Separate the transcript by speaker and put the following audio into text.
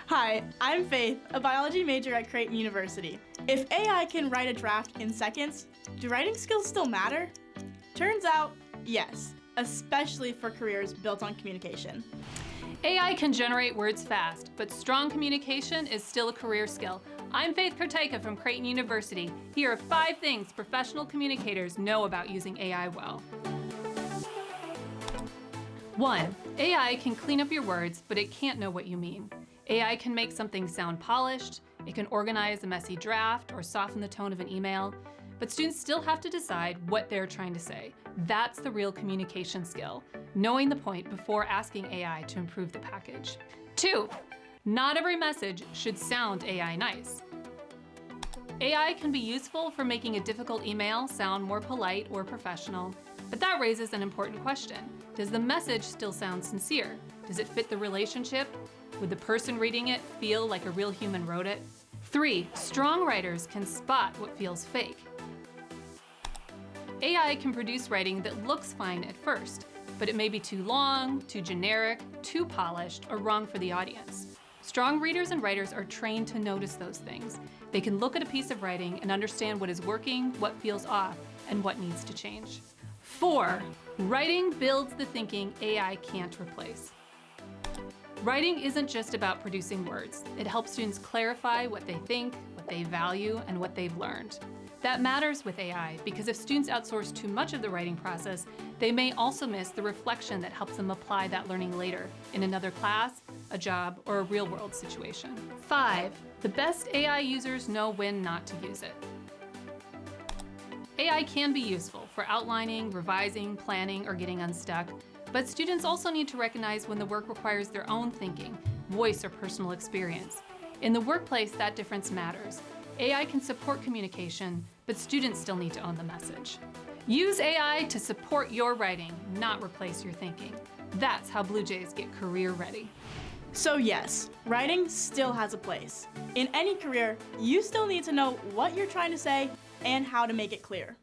Speaker 1: Hi, I'm Faith, a biology major at Creighton University. If AI can write a draft in seconds, do writing skills still matter? Turns out, yes, especially for careers built on communication.
Speaker 2: AI can generate words fast, but strong communication is still a career skill. I'm Faith Kurtyka from Creighton University. Here are 5 things professional communicators know about using AI well. 1. AI can clean up your words, but it can't know what you mean. AI can make something sound polished, it can organize a messy draft or soften the tone of an email, but students still have to decide what they're trying to say. That's the real communication skill, knowing the point before asking AI to improve the package. 2. Not every message should sound AI nice. AI can be useful for making a difficult email sound more polite or professional, but that raises an important question. Does the message still sound sincere? Does it fit the relationship? Would the person reading it feel like a real human wrote it? 3. Strong writers can spot what feels fake. AI can produce writing that looks fine at first, but it may be too long, too generic, too polished, or wrong for the audience. Strong readers and writers are trained to notice those things. They can look at a piece of writing and understand what is working, what feels off, and what needs to change. 4. Writing builds the thinking AI can't replace. Writing isn't just about producing words. It helps students clarify what they think, what they value, and what they've learned. That matters with AI because if students outsource too much of the writing process, they may also miss the reflection that helps them apply that learning later in another class, a job, or a real-world situation. 5. The best AI users know when not to use it. AI can be useful for outlining, revising, planning, or getting unstuck, but students also need to recognize when the work requires their own thinking, voice, or personal experience. In the workplace, that difference matters. AI can support communication, but students still need to own the message. Use AI to support your writing, not replace your thinking. That's how Blue Jays get career ready.
Speaker 1: So yes, writing still has a place. In any career, you still need to know what you're trying to say and how to make it clear.